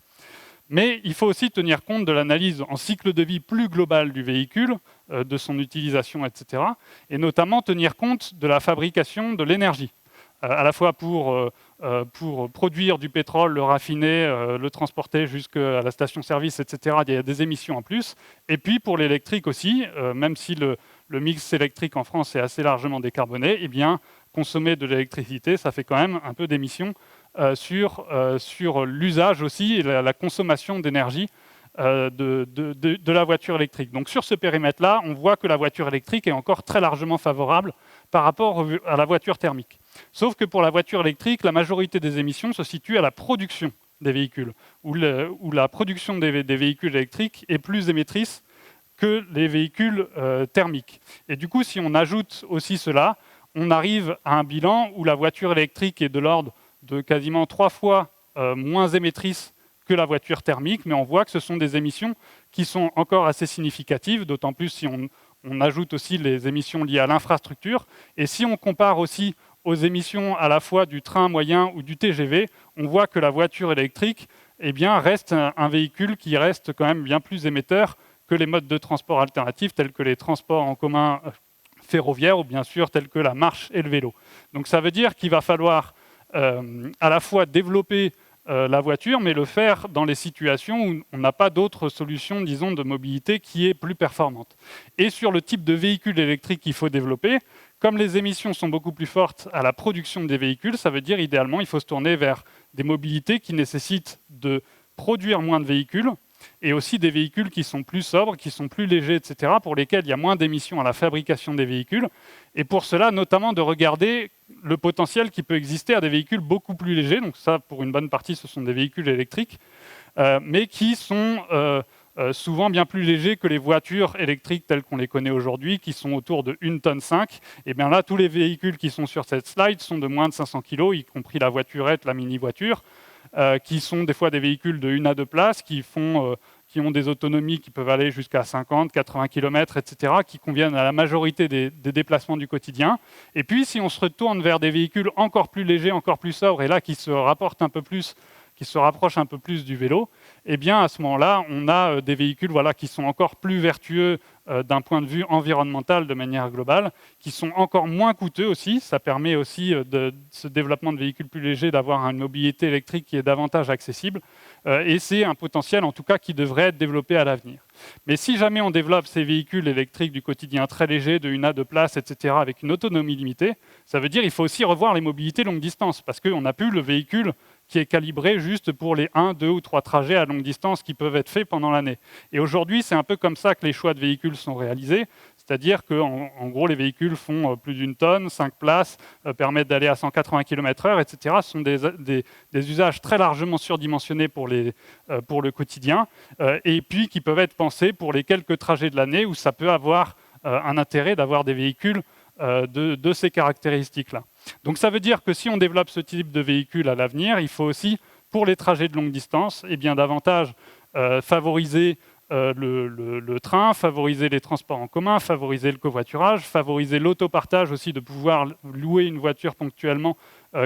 Mais il faut aussi tenir compte de l'analyse en cycle de vie plus globale du véhicule, de son utilisation, etc. Et notamment tenir compte de la fabrication de l'énergie, à la fois pour produire du pétrole, le raffiner, le transporter jusqu'à la station-service, etc. Il y a des émissions en plus. Et puis pour l'électrique aussi, même si le mix électrique en France est assez largement décarboné, eh bien, consommer de l'électricité, ça fait quand même un peu d'émissions sur l'usage aussi et la consommation d'énergie de la voiture électrique. Donc sur ce périmètre-là, on voit que la voiture électrique est encore très largement favorable par rapport à la voiture thermique. Sauf que pour la voiture électrique, la majorité des émissions se situe à la production des véhicules, où la production des véhicules électriques est plus émettrice que les véhicules thermiques. Et du coup, si on ajoute aussi cela, on arrive à un bilan où la voiture électrique est de l'ordre de quasiment 3 fois moins émettrice que la voiture thermique, mais on voit que ce sont des émissions qui sont encore assez significatives, d'autant plus si on ajoute aussi les émissions liées à l'infrastructure. Et si on compare aussi aux émissions à la fois du train moyen ou du TGV, on voit que la voiture électrique reste un véhicule qui reste quand même bien plus émetteur que les modes de transport alternatifs tels que les transports en commun ferroviaires ou bien sûr tels que la marche et le vélo. Donc ça veut dire qu'il va falloir à la fois développer la voiture, mais le faire dans les situations où on n'a pas d'autre solution, disons, de mobilité qui est plus performante. Et sur le type de véhicule électrique qu'il faut développer, comme les émissions sont beaucoup plus fortes à la production des véhicules, ça veut dire idéalement il faut se tourner vers des mobilités qui nécessitent de produire moins de véhicules, et aussi des véhicules qui sont plus sobres, qui sont plus légers, etc., pour lesquels il y a moins d'émissions à la fabrication des véhicules. Et pour cela, notamment, de regarder le potentiel qui peut exister à des véhicules beaucoup plus légers. Donc ça, pour une bonne partie, ce sont des véhicules électriques, mais qui sont souvent bien plus légers que les voitures électriques telles qu'on les connaît aujourd'hui, qui sont autour de 1,5 tonne. Et bien là, tous les véhicules qui sont sur cette slide sont de moins de 500 kg, y compris la voiturette, la mini-voiture, qui sont des fois des véhicules de 1 à 2 places, qui ont des autonomies qui peuvent aller jusqu'à 50, 80 km, etc., qui conviennent à la majorité des déplacements du quotidien. Et puis, si on se retourne vers des véhicules encore plus légers, encore plus sobres, et là, qui se rapprochent un peu plus du vélo, eh bien, à ce moment-là, on a des véhicules qui sont encore plus vertueux d'un point de vue environnemental de manière globale, qui sont encore moins coûteux aussi. Ça permet aussi, de ce développement de véhicules plus légers, d'avoir une mobilité électrique qui est davantage accessible. Et c'est un potentiel, en tout cas, qui devrait être développé à l'avenir. Mais si jamais on développe ces véhicules électriques du quotidien très légers, de 1 à 2 places, etc., avec une autonomie limitée, ça veut dire qu'il faut aussi revoir les mobilités longue distance, parce qu'on n'a plus le véhicule qui est calibré juste pour les 1, 2 ou 3 trajets à longue distance qui peuvent être faits pendant l'année. Et aujourd'hui, c'est un peu comme ça que les choix de véhicules sont réalisés, C'est-à-dire qu'en gros, les véhicules font plus d'une tonne, 5 places, permettent d'aller à 180 km/h, etc. Ce sont des usages très largement surdimensionnés pour le quotidien, et puis qui peuvent être pensés pour les quelques trajets de l'année où ça peut avoir un intérêt d'avoir des véhicules de ces caractéristiques-là. Donc ça veut dire que si on développe ce type de véhicule à l'avenir, il faut aussi, pour les trajets de longue distance, eh bien, davantage favoriser le train, favoriser les transports en commun, favoriser le covoiturage, favoriser l'autopartage aussi, de pouvoir louer une voiture ponctuellement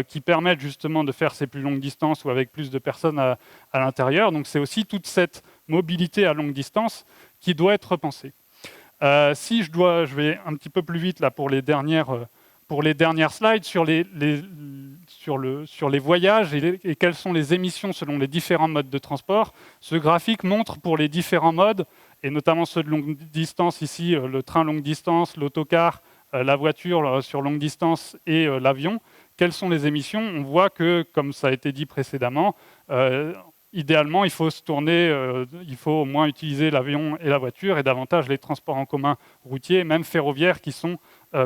qui permette justement de faire ces plus longues distances ou avec plus de personnes à l'intérieur. Donc c'est aussi toute cette mobilité à longue distance qui doit être repensée. Si je vais un petit peu plus vite là pour les dernières slides sur les voyages et quelles sont les émissions selon les différents modes de transport. Ce graphique montre pour les différents modes, et notamment ceux de longue distance ici, le train longue distance, l'autocar, la voiture sur longue distance et l'avion, quelles sont les émissions. On voit que, comme ça a été dit précédemment, idéalement, il faut il faut au moins utiliser l'avion et la voiture et davantage les transports en commun routiers, même ferroviaires, qui sont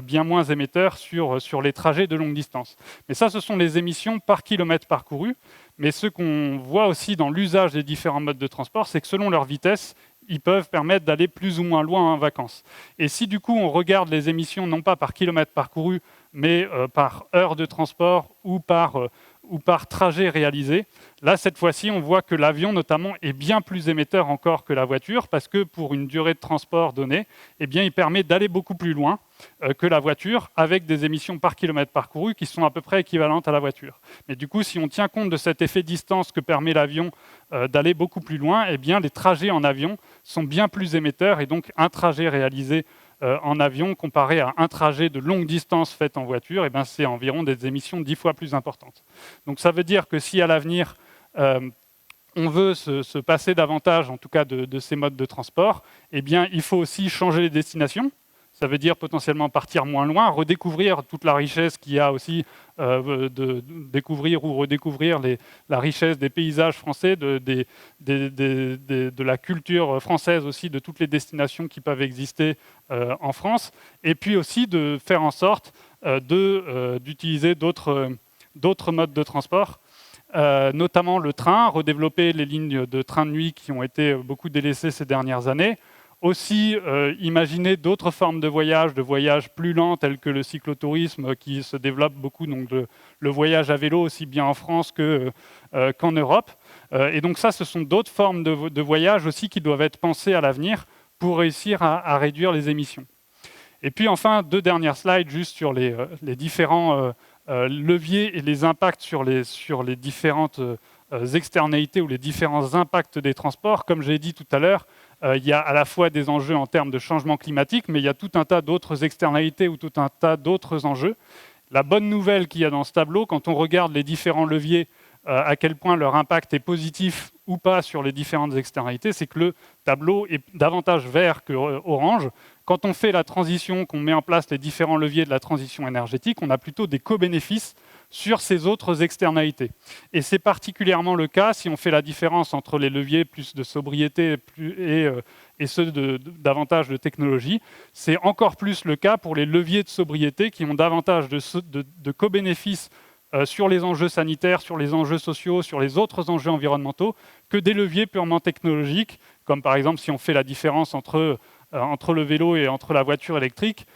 bien moins émetteurs sur les trajets de longue distance. Mais ça, ce sont les émissions par kilomètre parcouru. Mais ce qu'on voit aussi dans l'usage des différents modes de transport, c'est que selon leur vitesse, ils peuvent permettre d'aller plus ou moins loin en vacances. Et si du coup on regarde les émissions non pas par kilomètre parcouru, mais par heure de transport ou par trajet réalisé, là cette fois-ci on voit que l'avion notamment est bien plus émetteur encore que la voiture, parce que pour une durée de transport donnée, eh bien, il permet d'aller beaucoup plus loin que la voiture, avec des émissions par kilomètre parcouru qui sont à peu près équivalentes à la voiture. Mais du coup, si on tient compte de cet effet distance que permet l'avion d'aller beaucoup plus loin, eh bien, les trajets en avion sont bien plus émetteurs, et donc un trajet réalisé en avion comparé à un trajet de longue distance fait en voiture, eh bien, c'est environ des émissions 10 fois plus importantes. Donc ça veut dire que si à l'avenir on veut se passer davantage, en tout cas, de ces modes de transport, eh bien, il faut aussi changer les destinations. Ça veut dire potentiellement partir moins loin, redécouvrir toute la richesse qu'il y a aussi, découvrir ou redécouvrir la richesse des paysages français, de la culture française aussi, de toutes les destinations qui peuvent exister en France, et puis aussi de faire en sorte d'utiliser d'autres modes de transport, notamment le train, redévelopper les lignes de train de nuit qui ont été beaucoup délaissées ces dernières années. Aussi, imaginer d'autres formes de voyages plus lents, tels que le cyclotourisme qui se développe beaucoup, donc le voyage à vélo aussi bien en France qu'en Europe. Et donc ça, ce sont d'autres formes de voyage aussi qui doivent être pensées à l'avenir pour réussir à réduire les émissions. Et puis enfin, 2 dernières slides juste sur les différents leviers et les impacts sur les différentes externalités ou les différents impacts des transports. Comme j'ai dit tout à l'heure, il y a à la fois des enjeux en termes de changement climatique, mais il y a tout un tas d'autres externalités ou tout un tas d'autres enjeux. La bonne nouvelle qu'il y a dans ce tableau, quand on regarde les différents leviers, à quel point leur impact est positif ou pas sur les différentes externalités, c'est que le tableau est davantage vert que orange. Quand on fait la transition, qu'on met en place les différents leviers de la transition énergétique, on a plutôt des co-bénéfices sur ces autres externalités. Et c'est particulièrement le cas si on fait la différence entre les leviers plus de sobriété et ceux davantage de technologie. C'est encore plus le cas pour les leviers de sobriété qui ont davantage de co-bénéfices sur les enjeux sanitaires, sur les enjeux sociaux, sur les autres enjeux environnementaux, que des leviers purement technologiques, comme par exemple si on fait la différence entre le vélo et entre la voiture électrique,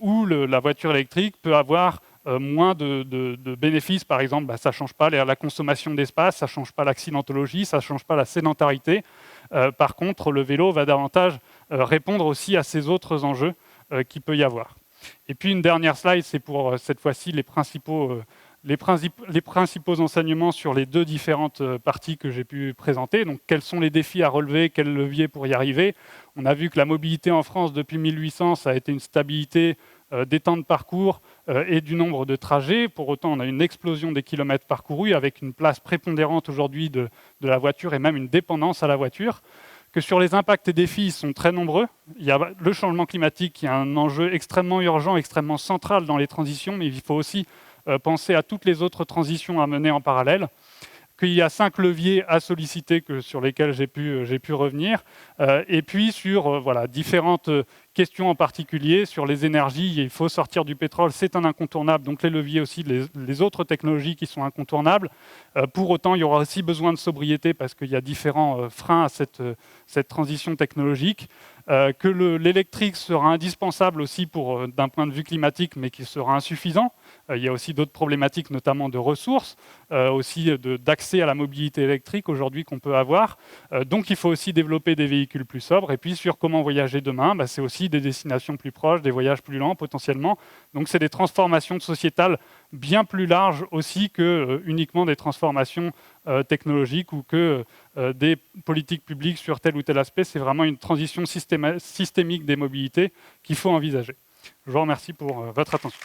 où la voiture électrique peut avoir moins de bénéfices. Par exemple, ça ne change pas la consommation d'espace, ça ne change pas l'accidentologie, ça ne change pas la sédentarité. Par contre, le vélo va davantage répondre aussi à ces autres enjeux qu'il peut y avoir. Et puis une dernière slide, c'est pour cette fois-ci les principaux enseignements sur les 2 différentes parties que j'ai pu présenter. Donc, quels sont les défis à relever, quels leviers pour y arriver? On a vu que la mobilité en France, depuis 1800, ça a été une stabilité des temps de parcours et du nombre de trajets. Pour autant, on a une explosion des kilomètres parcourus avec une place prépondérante aujourd'hui de la voiture et même une dépendance à la voiture. Que sur les impacts et défis, ils sont très nombreux. Il y a le changement climatique qui est un enjeu extrêmement urgent, extrêmement central dans les transitions, mais il faut aussi penser à toutes les autres transitions à mener en parallèle. qu'il y a 5 leviers à solliciter sur lesquels j'ai pu revenir, et puis sur voilà, différentes questions en particulier, sur les énergies, il faut sortir du pétrole, c'est un incontournable, donc les leviers aussi, les autres technologies qui sont incontournables. Pour autant, il y aura aussi besoin de sobriété parce qu'il y a différents freins à cette transition technologique. Que l'électrique sera indispensable aussi d'un point de vue climatique, mais qui sera insuffisant. Il y a aussi d'autres problématiques, notamment de ressources, aussi d'accès à la mobilité électrique aujourd'hui qu'on peut avoir. Donc il faut aussi développer des véhicules plus sobres. Et puis sur comment voyager demain, c'est aussi des destinations plus proches, des voyages plus lents potentiellement. Donc c'est des transformations sociétales bien plus larges aussi que uniquement des transformations technologiques ou que des politiques publiques sur tel ou tel aspect. C'est vraiment une transition systémique des mobilités qu'il faut envisager. Je vous remercie pour votre attention.